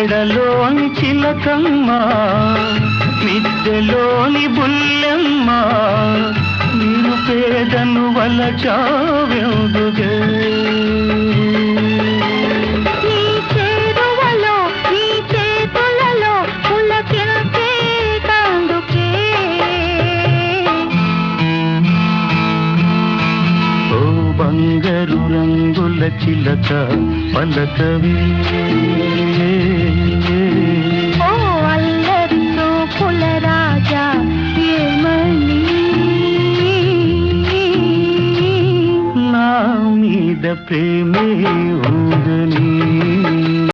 మెడలోని చిలకమ్మ మిద్దెలోని బుల్లెమ్మ నేను పేదను వలచావెందుగే బంగారు రంగుల చిలక పలకవే